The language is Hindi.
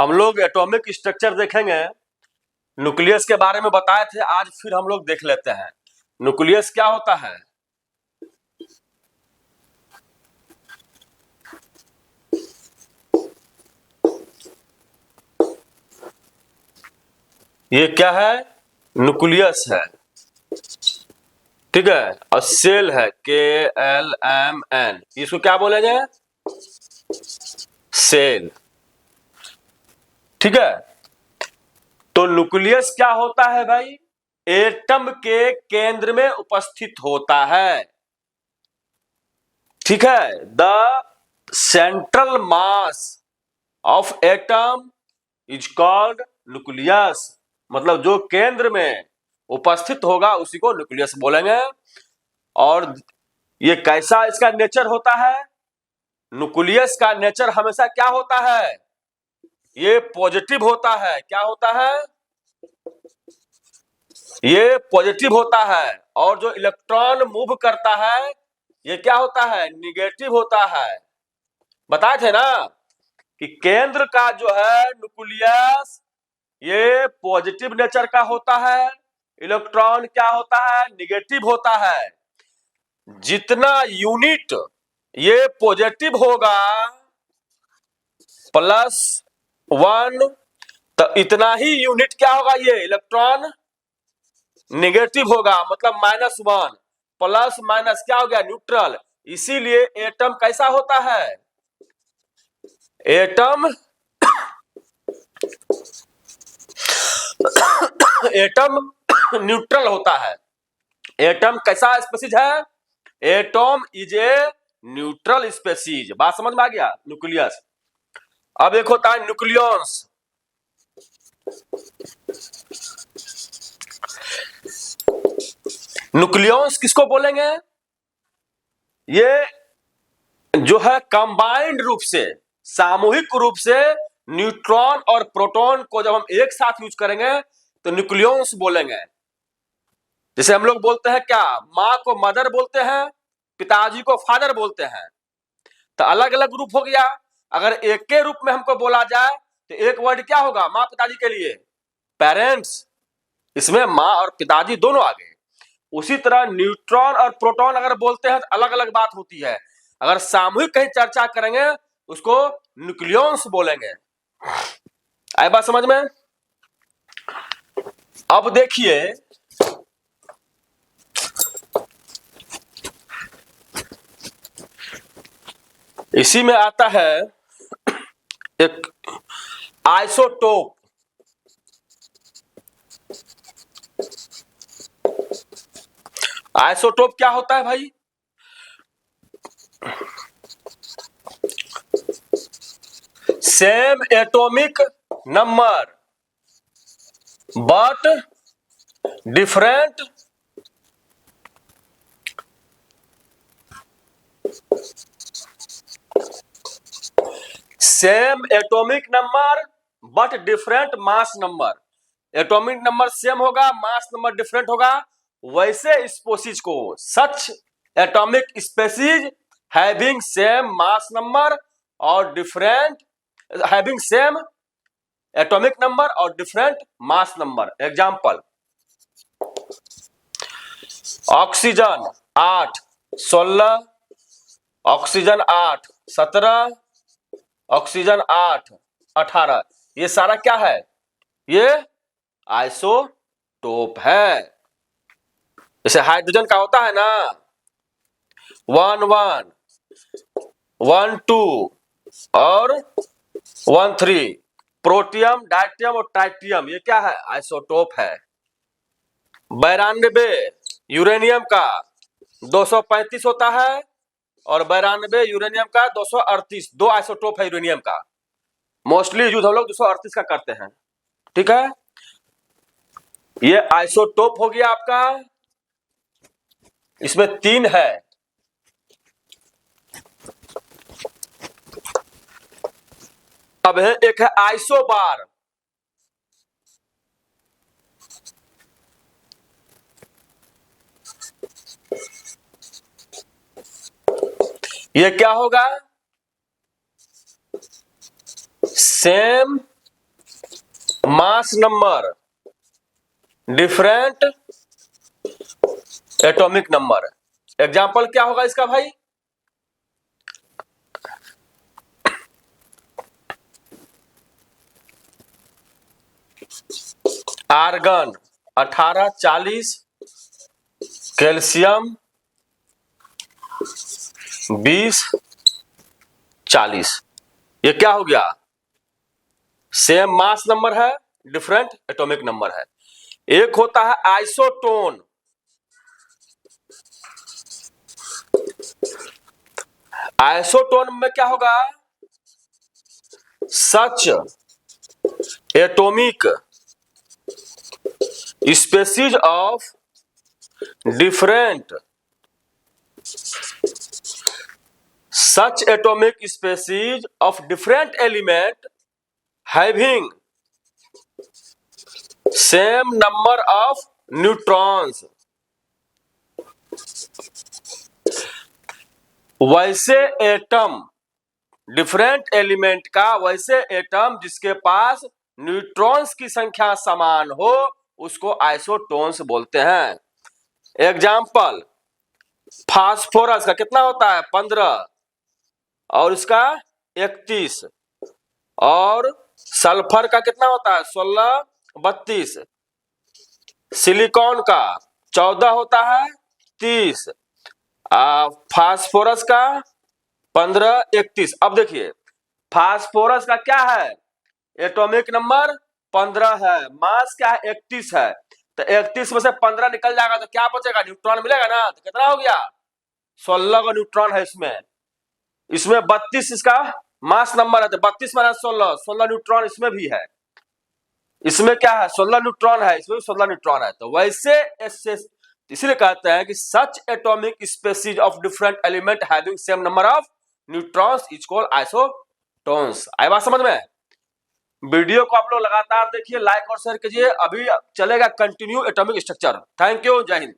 हम लोग एटॉमिक स्ट्रक्चर देखेंगे। न्यूक्लियस के बारे में बताए थे, आज फिर हम लोग देख लेते हैं न्यूक्लियस क्या होता है। ये क्या है? न्यूक्लियस है, ठीक है। और सेल है KLMN, इसको क्या बोलेंगे? सेल, ठीक है। तो न्यूक्लियस क्या होता है भाई? एटम के केंद्र में उपस्थित होता है, ठीक है। The central mass of atom is called nucleus, मतलब जो केंद्र में उपस्थित होगा उसी को न्यूक्लियस बोलेंगे। और ये कैसा इसका नेचर होता है? न्यूक्लियस का नेचर हमेशा क्या होता है? ये पॉजिटिव होता है। क्या होता है? ये पॉजिटिव होता है। और जो इलेक्ट्रॉन मूव करता है ये क्या होता है? निगेटिव होता है। बताए थे ना कि केंद्र का जो है न्यूक्लियस ये पॉजिटिव नेचर का होता है, इलेक्ट्रॉन क्या होता है? निगेटिव होता है। जितना यूनिट ये पॉजिटिव होगा +1, तो इतना ही यूनिट क्या होगा? ये इलेक्ट्रॉन निगेटिव होगा, मतलब -1। प्लस माइनस क्या हो गया? न्यूट्रल। इसीलिए एटम कैसा होता है? एटम एटम न्यूट्रल होता है। एटम कैसा स्पीसीज है? Atom is a neutral species. बात समझ में आ गया? न्यूक्लियस। अब एक होता है न्यूक्लियस। न्यूक्लियस किसको बोलेंगे? ये जो है कंबाइंड रूप से, सामूहिक रूप से न्यूट्रॉन और प्रोटॉन को जब हम एक साथ यूज करेंगे तो न्यूक्लियस बोलेंगे। जैसे हम लोग बोलते हैं क्या? माँ को मदर बोलते हैं, पिताजी को फादर बोलते हैं, तो अलग अलग रूप हो गया। अगर एक के रूप में हमको बोला जाए तो एक वर्ड क्या होगा माँ पिताजी के लिए? पेरेंट्स। इसमें माँ और पिताजी दोनों आ गए। उसी तरह न्यूट्रॉन और प्रोटॉन अगर बोलते हैं तो अलग अलग बात होती है। अगर सामूहिक कहीं चर्चा करेंगे उसको न्यूक्लियस बोलेंगे। आई बात समझ में? अब देखिए इसी में आता है एक आइसोटोप। आइसोटोप क्या होता है भाई? Same atomic number but different same atomic number but different mass number. Atomic number same होगा, मास नंबर डिफरेंट होगा। वैसे स्पीसीज को such atomic species having same mass number और different having same atomic number और different mass number. Example, oxygen 8 16, oxygen 8 17, oxygen 8 18। ये सारा क्या है? ये आइसोटोप है। जैसे हाइड्रोजन का होता है ना 1 1 1 2 और 1 3। प्रोटियम, डायटियम और ट्राइटियम ये क्या है? आइसोटोप है। 92 यूरेनियम का 235 होता है और 92 यूरेनियम का 238। दो आइसोटोप है यूरेनियम का। मोस्टली यूज हम लोग 238 का करते हैं, ठीक है। ये आइसोटोप हो गया आपका। इसमें 3 है। अब है एक है आइसोबार। ये क्या होगा? Same mass number different atomic number. Example क्या होगा इसका भाई? Argon 1840, calcium 2040। ये क्या हो गया? सेम मास नंबर है, डिफरेंट एटॉमिक नंबर है। एक होता है आइसोटोन। आइसोटोन में क्या होगा? Such atomic species of different such atomic species of different element having same number of neutrons। वैसे एटम, डिफरेंट एलिमेंट का वैसे एटम जिसके पास न्यूट्रॉन्स की संख्या समान हो उसको आइसोटोन्स बोलते हैं। एग्जाम्पल, फास्फोरस का कितना होता है? 15 और इसका 31। और सल्फर का कितना होता है? 16, 32। सिलिकॉन का 14 होता है, 30। फास्फोरस का 15, 31। अब देखिए फास्फोरस का क्या है? एटॉमिक नंबर 15 है, मास क्या है? 31 है। तो 31 में से 15 निकल जाएगा तो क्या बचेगा? न्यूट्रॉन मिलेगा ना। तो कितना हो गया? 16 का न्यूट्रॉन है इसमें। इसमें 32 इसका मास नंबर है, तो 32 माइनस 16, 16 न्यूट्रॉन इसमें भी है। इसमें क्या है? 16 न्यूट्रॉन है, इसमें भी 16 न्यूट्रॉन है। तो वैसे इसीलिए कहते हैं कि such atomic species of different element having same number of neutrons is called isotones. आई बात समझ में? वीडियो को आप लोग लगातार देखिए, लाइक और शेयर कीजिए। अभी चलेगा continue atomic structure. Thank you, जय हिंद।